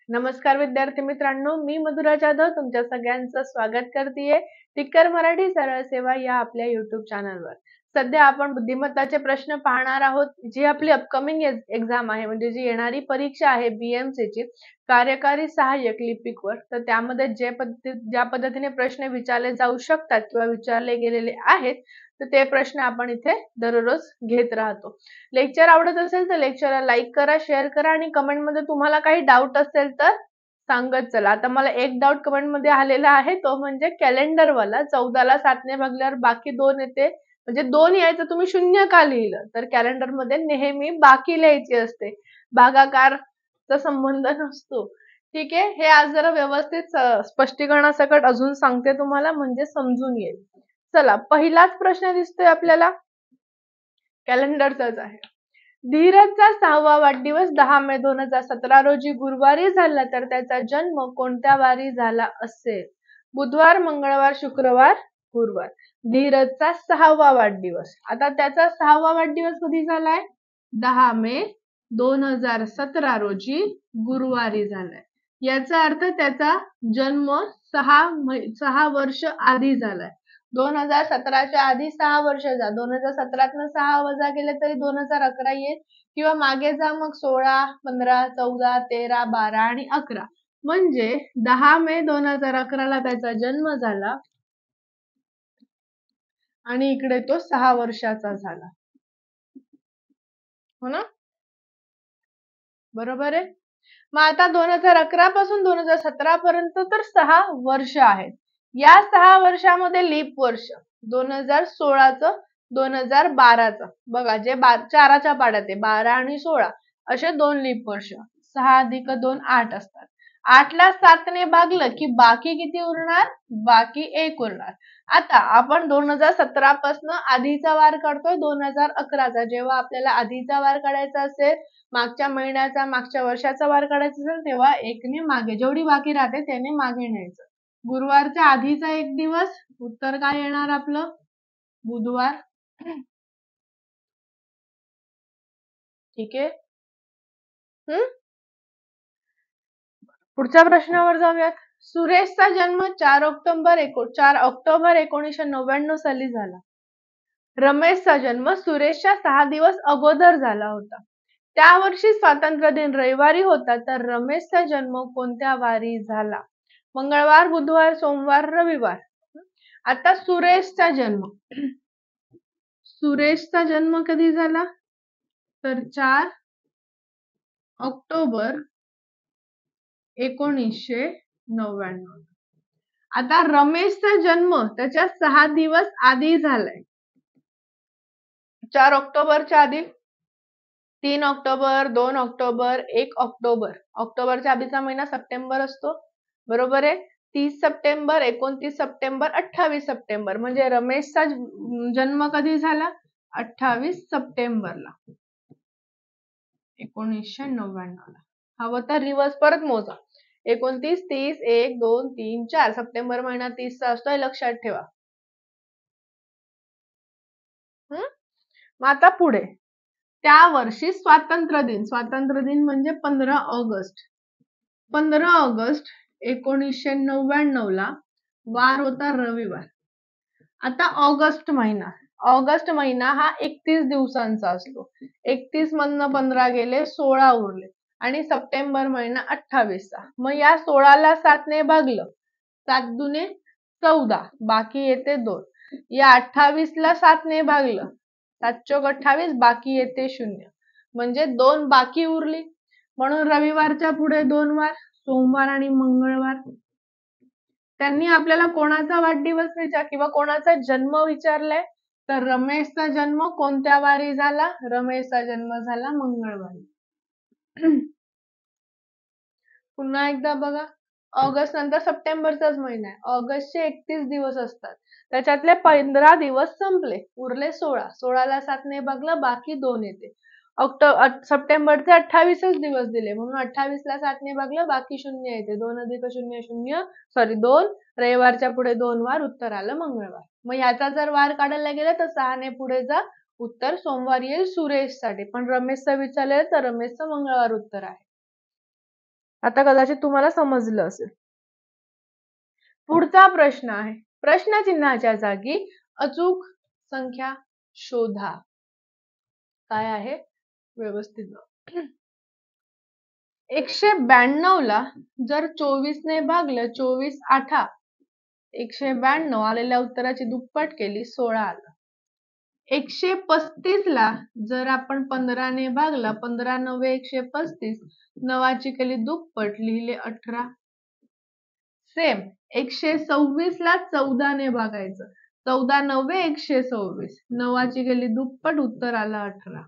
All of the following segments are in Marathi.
नमस्कार विद्यार्थी मित्रांनो, मी मधुरा जाधव तुमच्या सगळ्यांचं स्वागत करतेय टिक्कर मराठी सरळ सेवा या आपल्या युट्यूब चॅनलवर। सध्या आपण बुद्धिमत्ताचे प्रश्न पाहणार आहोत, जी आपली अपकमिंग एक्झाम आहे, म्हणजे जी येणारी परीक्षा आहे BMC ची कार्यकारी सहाय्यक लिपिकवर। तर त्यामध्ये ज्या पद्धतीने प्रश्न विचारले जाऊ शकतात किंवा विचारले गेलेले आहेत, तर ते प्रश्न आपण इथे दररोज घेत राहतो। लेक्चर आवडत असेल तर लेक्चरला लाईक करा, शेअर करा आणि कमेंट मध्ये तुम्हाला काही डाऊट असेल तर सांगत चला। आता मला एक डाऊट कमेंट मध्ये आलेला आहे, तो म्हणजे कॅलेंडर वाला 14 ला 7 ने भागल्यावर बाकी 2 येते, म्हणजे 2 यायचं तुम्ही 0 का लिहिलं? तर कॅलेंडर मध्ये नेहमी बाकी लिहायची असते, भागाकारचा संबंध नसतो। ठीक आहे, हे आज जरा व्यवस्थित स्पष्टीकरणासकट अजून सांगते तुम्हाला, म्हणजे समजून येईल। चला, पहिलाच प्रश्न दिसतोय आपल्याला, कॅलेंडरचाच आहे। धीरजचा 6वा वाढदिवस 10 मे 2017 रोजी गुरुवारी झाला, तर त्याचा जन्म कोणत्या वारी झाला असेल? बुधवार, मंगळवार, शुक्रवार, गुरुवार। धीरजचा 6वा वाढदिवस, आता त्याचा 6वा वाढदिवस कधी झालाय? 10 मे 2017 रोजी गुरुवारी झालाय। याचा अर्थ त्याचा जन्म 6 वर्ष आधी झालाय। 2017च्या आधी 6 वर्ष जा, 2017तनं 6 वजा केले तरी 2011 येईल, किंवा मागे जा मग 16, 15, 14, 13, 12 आणि 11, म्हणजे 10 मे 2011 ला त्याचा जन्म झाला आणि इकडे तो 6 वर्षाचा झाला, हो ना? बरोबर आहे। मग आता 2011 पासून 2017 पर्यंत तर 6 वर्ष आहेत। या 6 वर्षामध्ये लीप वर्ष 2016चं, 2012चं, बघा जे 4च्या पाड्यात आहे, 12 आणि 16 असे 2 लीप वर्ष, 6 अधिक 2 8 असतात। 8 ला 7 ने भागलं की बाकी किती उरणार? बाकी 1 उरणार। आता आपण 2017 पासून आधीचा वार काढतोय 2011चा। जेव्हा आपल्याला आधीचा वार काढायचा असेल, मागच्या महिन्याचा, मागच्या वर्षाचा वार काढायचा असेल, तेव्हा 1 ने मागे जेवढी बाकी राहते त्याने मागे न्यायचं। गुरुवारच्या आधीचा 1 दिवस, उत्तर काय येणार आपलं? बुधवार। ठीक आहे, पुढच्या प्रश्नावर जाऊयात। सुरेशचा जन्म 4 ऑक्टोबर 1999 साली झाला। रमेशचा जन्म सुरेशच्या 6 दिवस अगोदर झाला होता। त्या वर्षी स्वातंत्र्य दिन रविवारी होता, तर रमेशचा जन्म कोणत्या वारी झाला? मंगळवार, बुधवार, सोमवार, रविवार। आता सुरेशचा जन्म कधी झाला? तर 4 ऑक्टोबर 1999। आता रमेशचा जन्म त्याच्या 6 दिवस आधी झालाय। 4 ऑक्टोबरच्या आधी 3 ऑक्टोबर, 2 ऑक्टोबर, 1 ऑक्टोबर। ऑक्टोबरच्या आधीचा महिना सप्टेंबर असतो, बरोबर आहे। 30 सप्टेंबर, 29 सप्टेंबर, 28 सप्टेंबर, म्हणजे रमेशचा जन्म कधी झाला? 28 सप्टेंबरला 1999 ला। हवं तर रिवर्स परत मोजा, 29, 30, 1, 2, 3, 4, सप्टेंबर महिना 30 चा असतो, लक्षात ठेवा। मग आता पुढे, त्या वर्षी स्वातंत्र्य दिन म्हणजे 15 ऑगस्ट 1999 ला वार होता रविवार। आता ऑगस्ट महिना हा 31 दिवसांचा असतो। 31 मधनं 15 गेले, 16 उरले, आणि सप्टेंबर महिना 28 चा। मग या 16 ला 7 ने भागलं, 7 दुने 14, बाकी येते 2। या 28 ला 7 ने भागलं, 7 चोक 28, बाकी येते 0, म्हणजे 2 बाकी उरली। म्हणून रविवारच्या पुढे 2 वार, सोमवार आणि मंगळवार। त्यांनी आपल्याला कोणाचा वाढदिवस किंवा कोणाचा जन्म विचारलाय, तर रमेशचा जन्म कोणत्या वारी झाला? रमेशचा जन्म झाला मंगळवारी। पुन्हा एकदा बघा, ऑगस्ट नंतर सप्टेंबरचाच महिना आहे। ऑगस्टचे 31 दिवस असतात, त्याच्यातले 15 दिवस संपले, उरले 16। 16 ला 7 ने भागलं, बाकी 2 येते। सप्टेंबरचे 28च दिवस दिले, म्हणून 28 ला 7 ने भागलं, बाकी 0 येते। 2 अधिक 0 0, सॉरी 2, रविवारच्या पुढे 2 वार, उत्तर आलं मंगळवार। मग याचा जर वार काढायला गेलं तर 6 ने पुढे जा, उत्तर सोमवार येईल सुरेशसाठी। पण रमेशचं विचारलं तर रमेशचं मंगळवार उत्तर आहे। आता कदाचित तुम्हाला समजलं असेल. पुढचा प्रश्न आहे, प्रश्नचिन्हाच्या जागी अचूक संख्या शोधा. काय आहे व्यवस्थित 192 ला जर 24 ने भागलं, 24 आठा 192 आलेल्या उत्तराची दुप्पट केली 16 आलं. 135 ला जर आपण 15 ने भागला, 15 नव्वे 135, नवाची केली दुप्पट लिहिले 18. सेम 126 ला 14 ने भागायचं, 14 नव्वे 126, नवाची केली दुप्पट, उत्तर आलं 18.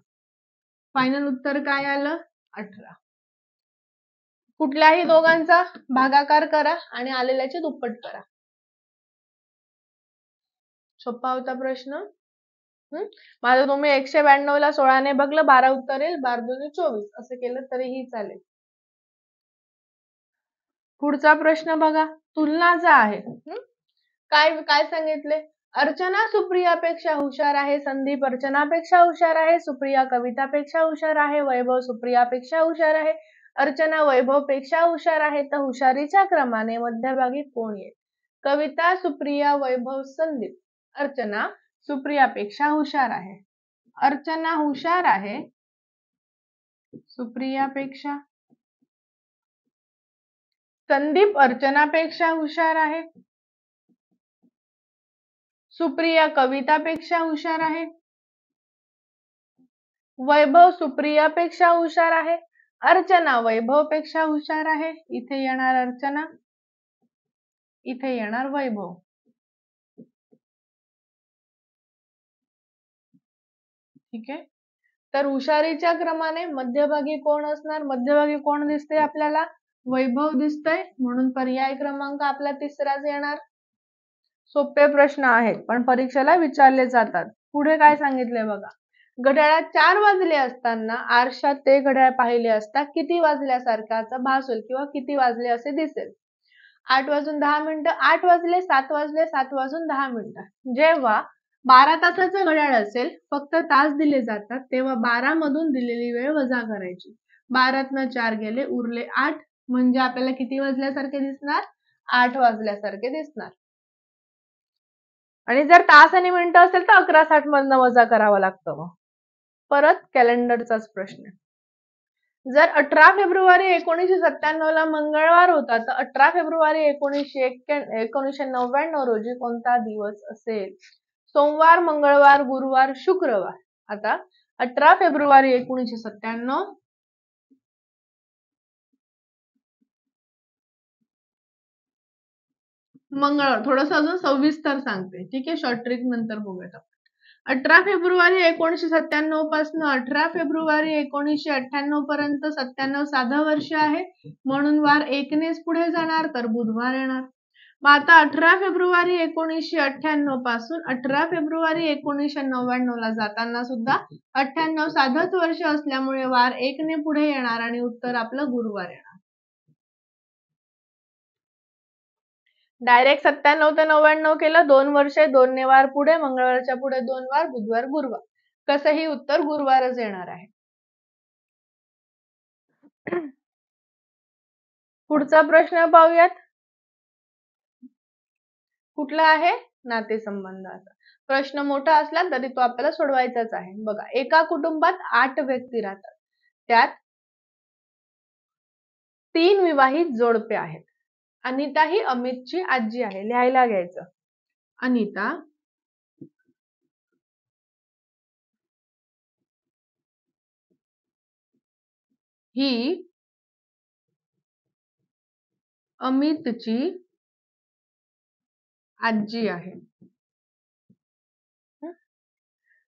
फायनल उत्तर काय आलं? 18. कुठल्याही दोघांचा भागाकार करा आणि आलेल्याची दुप्पट करा. सोपा होता प्रश्न. माझं तुम्ही 192 ला 16 ने भागलं, 12 उत्तर येईल, 12 दुनी 24 असं केलं तरीही चालेल. पुढचा प्रश्न बघा, तुलनाचा आहे. काय काय सांगितले? अर्चना सुप्रियापेक्षा हुशार आहे, संदीप अर्चनापेक्षा हुशार आहे, सुप्रिया कवितापेक्षा हुशार आहे, वैभव सुप्रियापेक्षा हुशार आहे, अर्चना वैभवपेक्षा हुशार आहे, तर हुशारीच्या क्रमाने मध्यभागी कोण येईल? कविता, सुप्रिया, वैभव, संदीप. अर्चना सुप्रियापेक्षा हुशार आहे. अर्चना हुशार आहे सुप्रियापेक्षा. संदीप अर्चनापेक्षा हुशार आहे. सुप्रिया कवितापेक्षा हुशार आहे. वैभव सुप्रियापेक्षा हुशार आहे. अर्चना वैभवपेक्षा हुशार आहे. इथे येणार अर्चना, इथे येणार वैभव. ठीक आहे. तर हुशारीच्या क्रमाने मध्यभागी कोण असणार? मध्यभागी कोण दिसते आपल्याला? वैभव दिसतंय, म्हणून पर्याय क्रमांक आपला तिसराच येणार. सोपे प्रश्न आहेत पण परीक्षेला विचारले जातात. पुढे काय सांगितले बघा, घड्याळात 4 वाजले असताना आरशात ते घड्याळ पाहिले असता किती वाजल्यासारखाचा भास होईल किंवा किती वाजले असे दिसेल? 8 वाजून 10 मिनिटं, 8 वाजले, 7 वाजले, 7 वाजून 10 मिनिटं. जेव्हा 12 तासाचं घड्याळ असेल, फक्त तास दिले जातात, तेव्हा 12 मधून दिलेली वेळ वजा करायची. 12तनं 4 गेले, उरले 8, म्हणजे आपल्याला किती वाजल्यासारखे दिसणार? 8 वाजल्यासारखे दिसणार. आणि जर तास आणि मिनिटं असेल तर 11:60 मधनं वजा करावं लागतं. मग परत कॅलेंडरचाच प्रश्न. जर 18 फेब्रुवारी 1997 ला मंगळवार होता, तर 18 फेब्रुवारी 1999 रोजी कोणता दिवस असेल? सोमवार, मंगळवार, गुरुवार, शुक्रवार. आता 18 फेब्रुवारी 1997 मंगळवार. थोडंसं अजून सविस्तर सांगते, ठीक आहे, शॉर्ट ट्रिक नंतर बघूयात. 18 फेब्रुवारी 1997 पासून 18 फेब्रुवारी 1998 पर्यंत 97 साधं वर्ष आहे, म्हणून वार 1 नेच पुढे जाणार, तर बुधवार येणार. मग आता 18 फेब्रुवारी 1998 पासून 18 फेब्रुवारी 1999 ला जाताना सुद्धा 98 साधंच वर्ष असल्यामुळे वार 1 ने पुढे येणार आणि उत्तर आपलं गुरुवार येणार. डायरेक्ट 97 ते 99 केलं, 2 वर्षे, 2 ने वार पुढे, मंगळवारच्या पुढे 2 वार, बुधवार, गुरुवार. कसंही उत्तर गुरुवारच येणार आहे. पुढचा प्रश्न पाहूयात. कुठला आहे? नातेसंबंधाचा. प्रश्न मोठा असला तरी तो आपल्याला सोडवायचाच आहे. बघा, एका कुटुंबात 8 व्यक्ती राहतात, त्यात 3 विवाहित जोडपे आहेत. अनिता ही अमितची आजी आहे. लिहायला घ्यायचं. अनिता ही अमितची आजी आहे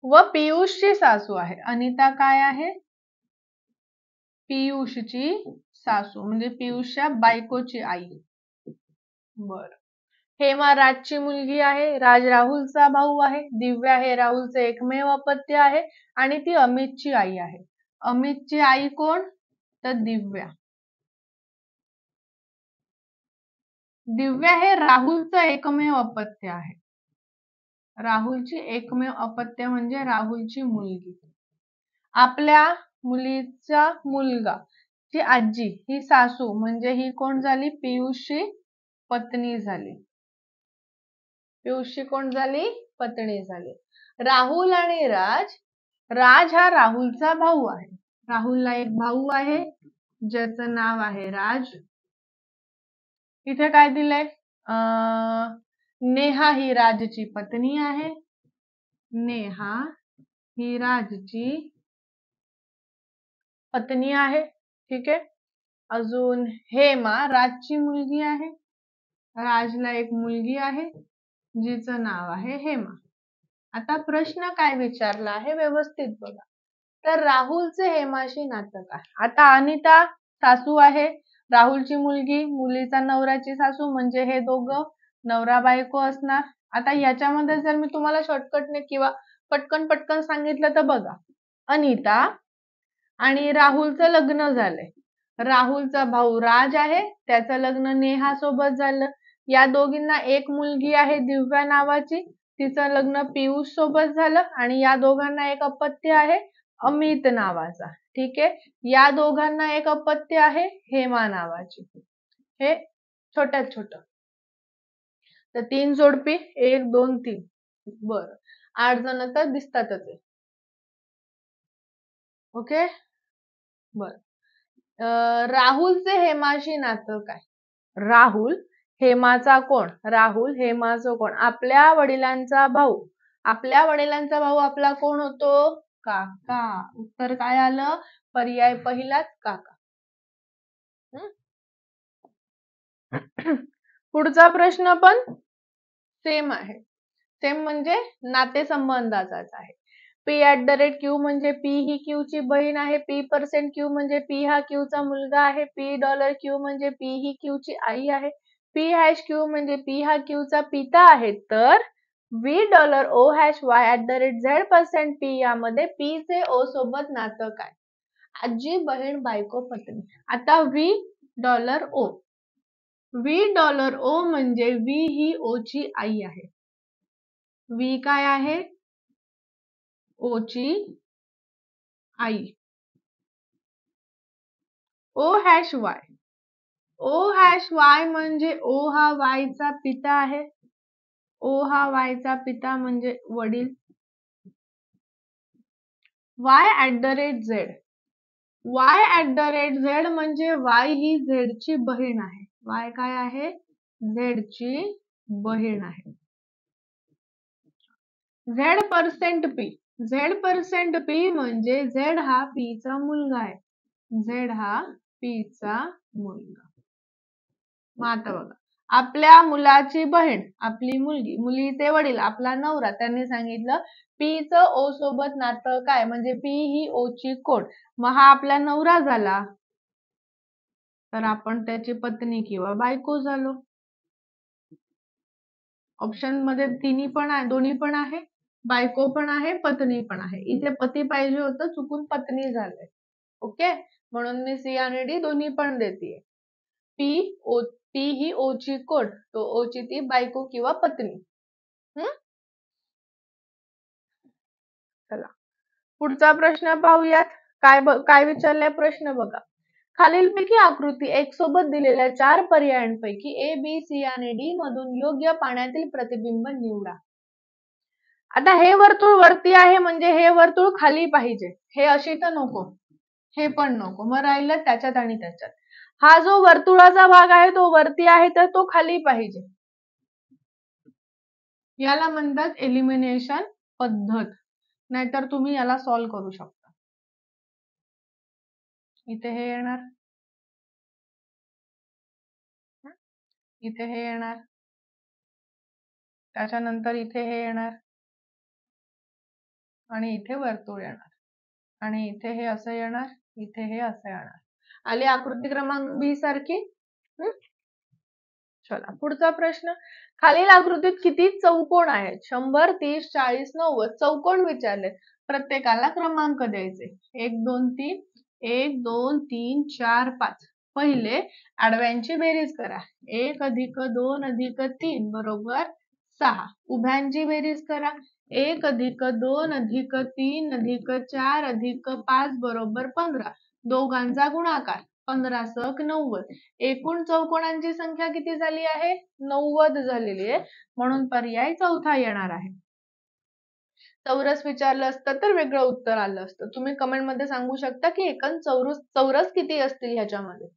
व पियुषची सासू आहे. अनिता काय आहे? पियुषची सासू, म्हणजे पियुषच्या बायकोची आई. बर. हेमा राजची मुलगी आहे. राज राहुलचा भाऊ आहे. दिव्या हे राहुलचे एकमेव अपत्य आहे आणि ती अमितची आई आहे. अमितची आई कोण? तर दिव्या. दिव्या हे राहुलचं एकमेव अपत्य आहे. राहुलची एकमेव अपत्य म्हणजे राहुलची मुलगी. आपल्या मुलीचा मुलगा, ची आजी ही सासू म्हणजे ही कोण झाली? पियुषची पत्नी झाली. पियुषची कोण झाली? पत्नी झाली. राहुल आणि राज, राज हा राहुलचा भाऊ आहे. राहुलला एक भाऊ आहे ज्याचं नाव आहे राज. इथे काय दिलंय? नेहा ही राजची पत्नी आहे. नेहा ही राजची पत्नी आहे. ठीक आहे. अजून हेमा राजची मुलगी आहे. राजला एक मुलगी आहे जिचं नाव आहे हेमा. आता प्रश्न काय विचारला आहे व्यवस्थित बघा. तर राहुलचे हेमाशी नातं काय? आता अनिता सासू आहे, राहुलची मुलगी, मुलीचा नवऱ्याची सासू म्हणजे हे दोघं नवरा बायको असणार. आता याच्यामध्ये जर मी तुम्हाला शॉर्टकटने किंवा पटकन सांगितलं तर बघा, अनिता आणि राहुलचं लग्न झालंय. राहुलचा भाऊ राज आहे, त्याचं लग्न नेहा सोबत झालं. या दोघींना एक मुलगी आहे दिव्या नावाची, तिचं लग्न पियुष सोबत झालं आणि या दोघांना एक अपत्य आहे अमित नावाचा. ठीक आहे. या दोघांना एक अपत्य आहे हेमा नावाची. हे छोट्यात छोट. तर 3 जोडपी 1 2 3. बरं, 8 जण तर दिसतातच आहे. ओके. बरं, राहुलचे हेमाशी नातं काय? राहुल हेमाचा कोण? राहुल हेमाचा कोण? आपल्या वडिलांचा भाऊ. आपल्या वडिलांचा भाऊ आपला कोण होतो? काका. उत्तर काय आलं? पर्याय पहिलाच काका. पुढचा प्रश्न पण सेम आहे. सेम म्हणजे नातेसंबंधाचाच आहे. P@Q म्हणजे P ही Q ची बहीण आहे. P% म्हणजे P हा Q चा मुलगा आहे. $Q म्हणजे P ही Q ची आई आहे. P#Q म्हणजे P हा Q चा पिता आहे. तर $OY@Z% यामध्ये P चे O सोबत नातं काय? आजी, बहीण, बायको, पत्नी. आता $O. $O म्हणजे V ही O ची आई आहे. V काय आहे? O ची आई. OY. OY म्हणजे O हा Y चा पिता आहे. O हा Y चा पिता म्हणजे वडील. Y@Z. Y@Z म्हणजे Y ही Z ची बहीण आहे. Y काय आहे? Z ची बहीण आहे. Z%P. Z%P म्हणजे Z हा P चा मुलगा आहे. Z हा P चा मुलगा. मग आता बघा, आपल्या मुलाची बहीण, आपली मुलगी, मुलीचे वडील, आपला नवरा, त्यांनी सांगितलं P चं O सोबत नातं काय? म्हणजे P ही O ची कोण? मग हा आपला नवरा झाला तर आपण त्याची पत्नी किंवा बायको झालो. ऑप्शन मध्ये तिन्ही पण आहे, दोन्ही पण आहे, बायको पण आहे, पत्नी पण आहे. इथे पती पाहिजे होतं, चुकून पत्नी झालंय. ओके, म्हणून मी C आणि D दोन्ही पण देते. P ही O ची कोण? तो O ची ती बायको किंवा पत्नी. चला पुढचा प्रश्न पाहूयात. काय विचारलाय प्रश्न बघा. खालीलपैकी आकृती 1 सोबत दिलेल्या 4 पर्यायांपैकी A, B, C आणि D मधून योग्य पाण्यातील प्रतिबिंब निवडा. आता हे वर्तुळ वरती आहे म्हणजे हे वर्तुळ खाली पाहिजे. हे अशी तर नको, हे पण नको. मग राहिलं त्याच्यात आणि त्याच्यात. हा जो वर्तुळाचा भाग आहे तो वरती आहे तर तो खाली पाहिजे. याला म्हणतात एलिमिनेशन पद्धत. नाहीतर तुम्ही याला सॉल्व्ह करू शकता. इथे हे येणार, इथे हे येणार, त्याच्यानंतर इथे हे येणार आणि इथे वर्तुळ येणार आणि इथे हे असं येणार, इथे हे असं येणार. आली आकृती क्रमांक B सारखी. चला पुढचा प्रश्न. खालील आकृतीत किती चौकोन आहेत? 100, 30, 40, 90 चौकोन विचारले. प्रत्येकाला क्रमांक द्यायचे. 1 2 3 1 2 3 4 5. पहिले आडव्यांची बेरीज करा. 1 + 2 + 3 बरोबर 6. उभ्यांची बेरीज करा. 1 + 2 + 3 + 4 + 5 बरोबर 15. दोघांचा गुणाकार 15 सहग 90. एकूण चौकोनांची संख्या किती झाली आहे? 90 झालेली आहे. म्हणून पर्याय चौथा येणार आहे. चौरस विचारलं असतं तर वेगळं उत्तर आलं असतं. तुम्ही कमेंट मध्ये सांगू शकता की एकूण चौरस किती असतील ह्याच्यामध्ये.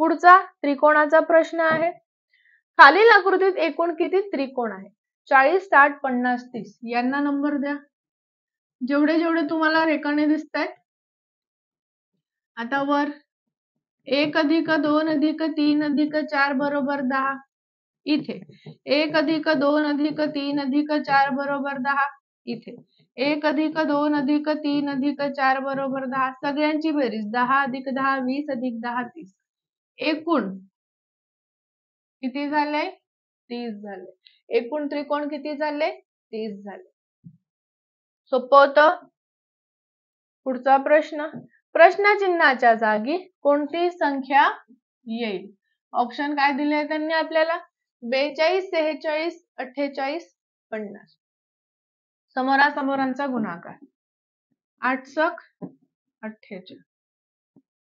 पुढचा त्रिकोणाचा प्रश्न आहे. खालील आकृतीत एकूण किती त्रिकोण आहे? 40, 60, 50, 30. यांना नंबर द्या. जेवढे जेवढे तुम्हाला रेखाने दिसत आहेत. आता वर 1 अधिक 2 अधिक 3 अधिक 4 बरोबर 10. इथे 1 अधिक 2 अधिक 3 अधिक 4 बरोबर 10. इथे 1 अधिक 2 अधिक 3 अधिक 4 बरोबर 10. सगळ्यांची बेरीज 10 अधिक 10 20 अधिक 10 30. एकूण किती झाले? 30 झाले. एकूण त्रिकोण किती झाले? 30 झाले. सोपं होतं. पुढचा प्रश्न. प्रश्नचिन्हाच्या जागी कोणती संख्या येईल? ऑप्शन काय दिले आहे त्यांनी आपल्याला? 42, 46, 48, 50. समोरासमोरांचा गुणाकार. 8 सक 48.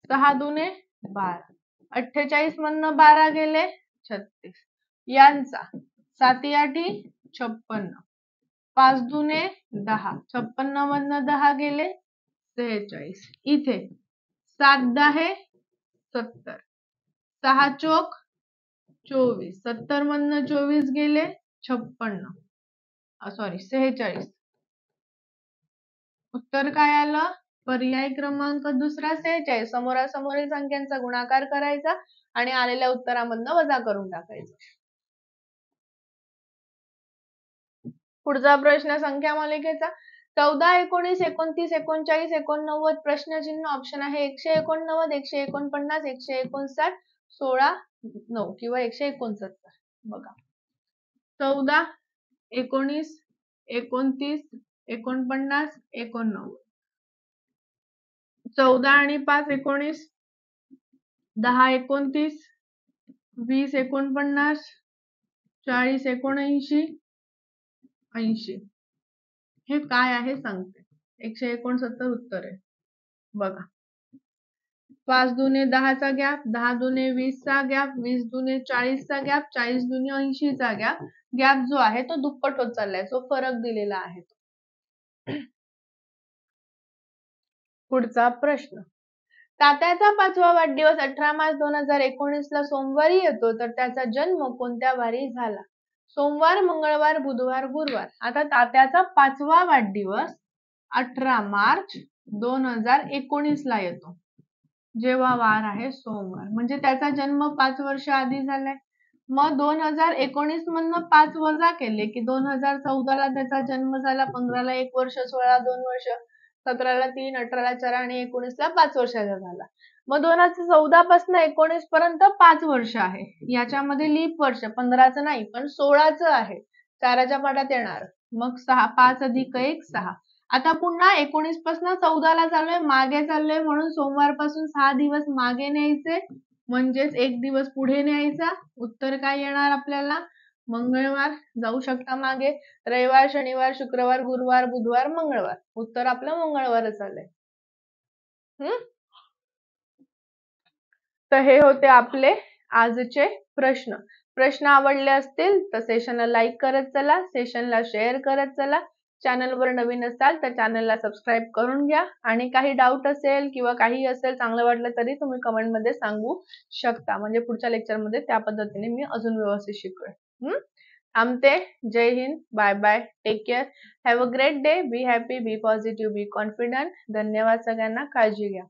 6 दुने 12. 48 मधनं 12 गेले 36. यांचा 7 आठी 56. 5 दुने 10. 56 मधनं 10 गेले 46. इथे 7 10 70. 6 चोक 24. 70 मधनं 24 गेले 46. उत्तर काय आलं? पर्याय क्रमांक दुसरा 46. समोरासमोरील संख्यांचा गुणाकार करायचा आणि आलेल्या उत्तरामधनं वजा करून टाकायचं. पुढचा प्रश्न संख्या मालिकेचा. 14, 19, 29, 39, 89. प्रश्नचिन्ह ऑप्शन आहे 189, 149, 159, 16, 9 किंवा 169. बघा 14, 19, 29, 49, 89. 14 आणि 5 19. 10 29, 20 49, 40 79, 80. हे काय आहे सांगते. 169 उत्तर आहे. बघा 5 दुने 10 चा गॅप, 10 दुने 20 चा गॅप, 20 दुने 40 चा गॅप, 40 दुने 80 चा गॅप. गॅप जो आहे तो दुप्पट होत चाललाय. तो फरक दिलेला आहे. पुढचा प्रश्न. तात्याचा 5वा वाढदिवस 18 मार्च 2019 ला सोमवारी येतो तर त्याचा जन्म कोणत्या वारी झाला? सोमवार, मंगळवार, बुधवार, गुरुवार. आता तात्याचा 5वा वाढदिवस 18 मार्च 2019 ला येतो. जेव्हा वार आहे सोमवार. म्हणजे त्याचा जन्म 5 वर्ष आधी झालाय. मग 2019 मधनं 5 वजा केले की 2014 ला त्याचा जन्म झाला. 15 ला 1 वर्ष, 16 2 वर्ष, 17 ला 3, 18 ला 4 आणि 19 ला 5 वर्षाचा झाला. मग 2014 पासून 19 पर्यंत 5 वर्ष आहे. याच्यामध्ये लीप वर्ष 15चं नाही पण 16चं आहे. 4च्या पाठात येणार. मग 5 अधिक 1 6. आता पुन्हा 19 पासून 14 ला चाललोय, मागे चाललोय म्हणून सोमवार पासून 6 दिवस मागे न्यायचे. म्हणजेच 1 दिवस पुढे न्यायचा. उत्तर काय येणार आपल्याला? मंगळवार. जाऊ शकता मागे. रविवार, शनिवार, शुक्रवार, गुरुवार, बुधवार, मंगळवार. उत्तर आपलं मंगळवारच आलंय. तर हे होते आपले आजचे प्रश्न. प्रश्न आवडले असतील तर सेशनला लाईक करत चला, सेशनला शेअर करत चला. चॅनलवर नवीन असाल तर चॅनलला सबस्क्राईब करून घ्या. आणि काही डाऊट असेल किंवा काही असेल चांगलं वाटलं तरी तुम्ही कमेंट मध्ये सांगू शकता. म्हणजे पुढच्या लेक्चरमध्ये त्या पद्धतीने मी अजून व्यवस्थित शिकवेन. थांबते. जय हिंद. Bye bye. Take care. Have a great day. Be happy, be positive, be confident. धन्यवाद सगळ्यांना. काळजी घ्या.